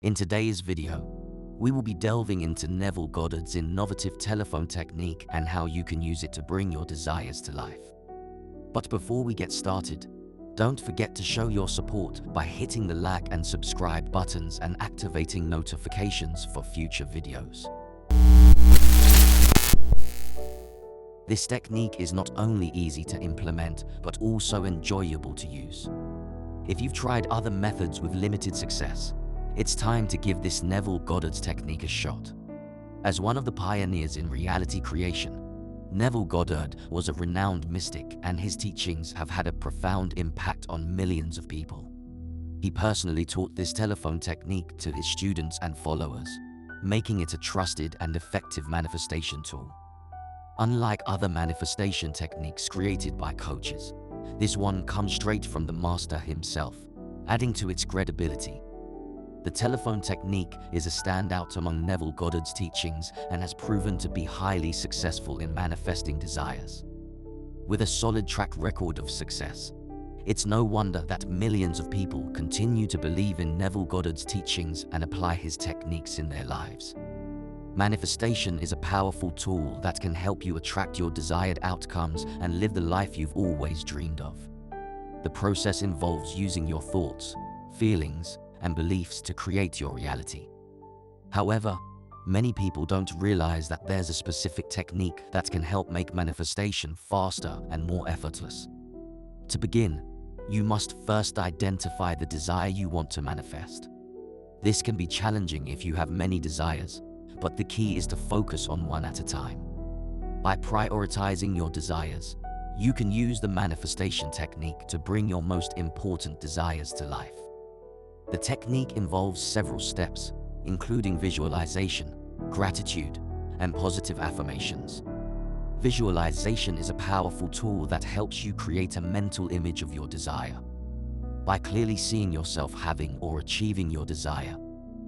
In today's video, we will be delving into Neville Goddard's innovative telephone technique and how you can use it to bring your desires to life. But before we get started, don't forget to show your support by hitting the like and subscribe buttons and activating notifications for future videos. This technique is not only easy to implement, but also enjoyable to use. If you've tried other methods with limited success, it's time to give this Neville Goddard's technique a shot. As one of the pioneers in reality creation, Neville Goddard was a renowned mystic, and his teachings have had a profound impact on millions of people. He personally taught this telephone technique to his students and followers, making it a trusted and effective manifestation tool. Unlike other manifestation techniques created by coaches, this one comes straight from the master himself, adding to its credibility. The telephone technique is a standout among Neville Goddard's teachings and has proven to be highly successful in manifesting desires. With a solid track record of success, it's no wonder that millions of people continue to believe in Neville Goddard's teachings and apply his techniques in their lives. Manifestation is a powerful tool that can help you attract your desired outcomes and live the life you've always dreamed of. The process involves using your thoughts, feelings, and beliefs to create your reality. However, many people don't realize that there's a specific technique that can help make manifestation faster and more effortless. To begin, you must first identify the desire you want to manifest. This can be challenging if you have many desires, but the key is to focus on one at a time. By prioritizing your desires, you can use the manifestation technique to bring your most important desires to life. The technique involves several steps, including visualization, gratitude, and positive affirmations. Visualization is a powerful tool that helps you create a mental image of your desire. By clearly seeing yourself having or achieving your desire,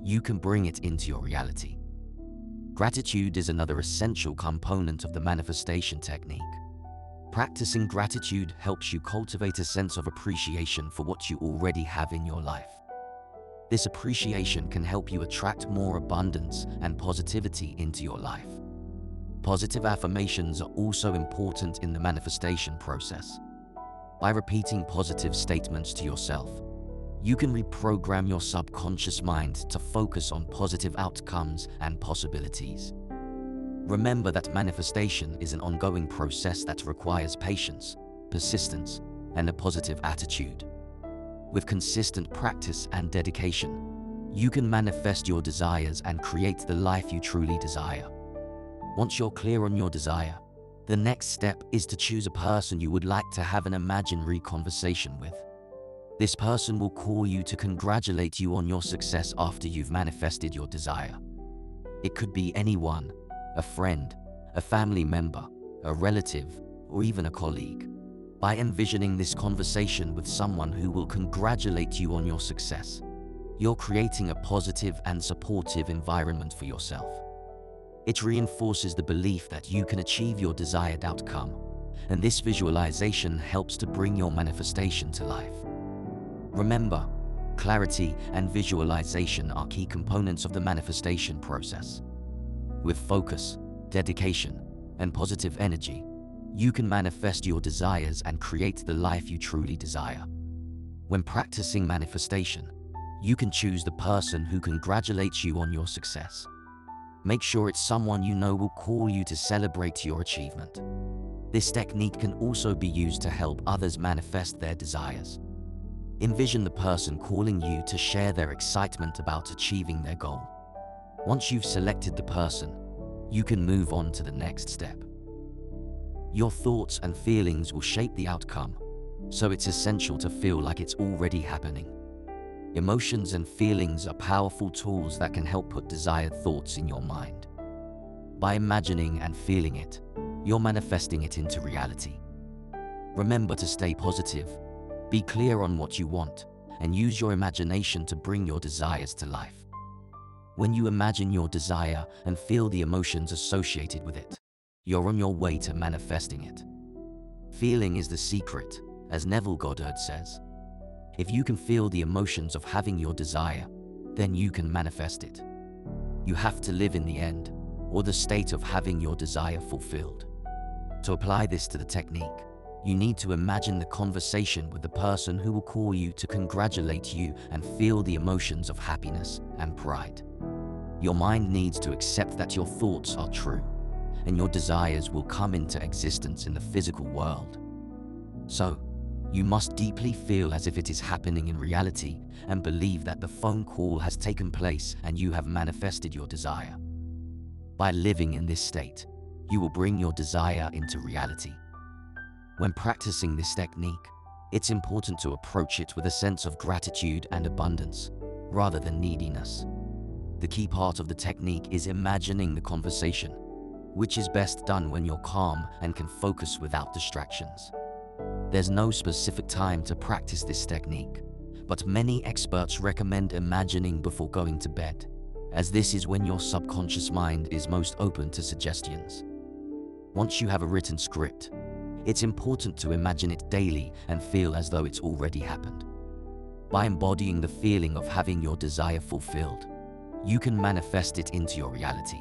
you can bring it into your reality. Gratitude is another essential component of the manifestation technique. Practicing gratitude helps you cultivate a sense of appreciation for what you already have in your life. This appreciation can help you attract more abundance and positivity into your life. Positive affirmations are also important in the manifestation process. By repeating positive statements to yourself, you can reprogram your subconscious mind to focus on positive outcomes and possibilities. Remember that manifestation is an ongoing process that requires patience, persistence, and a positive attitude. With consistent practice and dedication, you can manifest your desires and create the life you truly desire. Once you're clear on your desire, the next step is to choose a person you would like to have an imaginary conversation with. This person will call you to congratulate you on your success after you've manifested your desire. It could be anyone, a friend, a family member, a relative, or even a colleague. By envisioning this conversation with someone who will congratulate you on your success, you're creating a positive and supportive environment for yourself. It reinforces the belief that you can achieve your desired outcome, and this visualization helps to bring your manifestation to life. Remember, clarity and visualization are key components of the manifestation process. With focus, dedication, and positive energy, you can manifest your desires and create the life you truly desire. When practicing manifestation, you can choose the person who congratulates you on your success. Make sure it's someone you know will call you to celebrate your achievement. This technique can also be used to help others manifest their desires. Envision the person calling you to share their excitement about achieving their goal. Once you've selected the person, you can move on to the next step. Your thoughts and feelings will shape the outcome, so it's essential to feel like it's already happening. Emotions and feelings are powerful tools that can help put desired thoughts in your mind. By imagining and feeling it, you're manifesting it into reality. Remember to stay positive, be clear on what you want, and use your imagination to bring your desires to life. When you imagine your desire and feel the emotions associated with it, you're on your way to manifesting it. Feeling is the secret, as Neville Goddard says. If you can feel the emotions of having your desire, then you can manifest it. You have to live in the end, or the state of having your desire fulfilled. To apply this to the technique, you need to imagine the conversation with the person who will call you to congratulate you and feel the emotions of happiness and pride. Your mind needs to accept that your thoughts are true, and your desires will come into existence in the physical world. So, you must deeply feel as if it is happening in reality and believe that the phone call has taken place and you have manifested your desire. By living in this state, you will bring your desire into reality. When practicing this technique, it's important to approach it with a sense of gratitude and abundance, rather than neediness. The key part of the technique is imagining the conversation, which is best done when you're calm and can focus without distractions. There's no specific time to practice this technique, but many experts recommend imagining before going to bed, as this is when your subconscious mind is most open to suggestions. Once you have a written script, it's important to imagine it daily and feel as though it's already happened. By embodying the feeling of having your desire fulfilled, you can manifest it into your reality.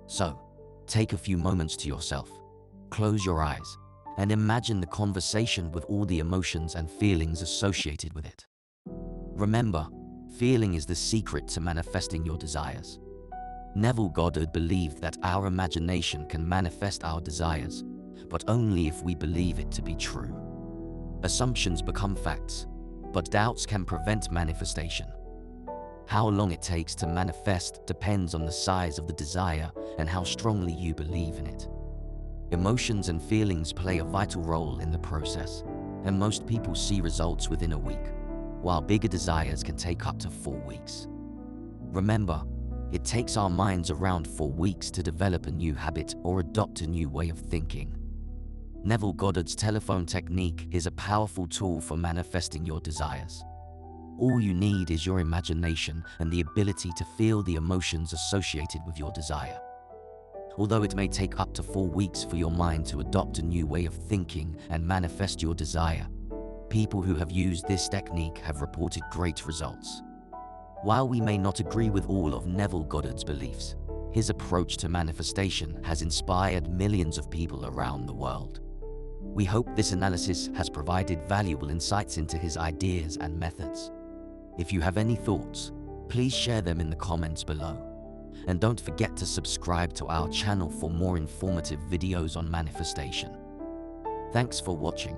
So, take a few moments to yourself, close your eyes, and imagine the conversation with all the emotions and feelings associated with it. Remember, feeling is the secret to manifesting your desires. Neville Goddard believed that our imagination can manifest our desires, but only if we believe it to be true. Assumptions become facts, but doubts can prevent manifestation. How long it takes to manifest depends on the size of the desire and how strongly you believe in it. Emotions and feelings play a vital role in the process, and most people see results within a week, while bigger desires can take up to 4 weeks. Remember, it takes our minds around 4 weeks to develop a new habit or adopt a new way of thinking. Neville Goddard's telephone technique is a powerful tool for manifesting your desires. All you need is your imagination and the ability to feel the emotions associated with your desire. Although it may take up to 4 weeks for your mind to adopt a new way of thinking and manifest your desire, people who have used this technique have reported great results. While we may not agree with all of Neville Goddard's beliefs, his approach to manifestation has inspired millions of people around the world. We hope this analysis has provided valuable insights into his ideas and methods. If you have any thoughts, please share them in the comments below. And don't forget to subscribe to our channel for more informative videos on manifestation. Thanks for watching.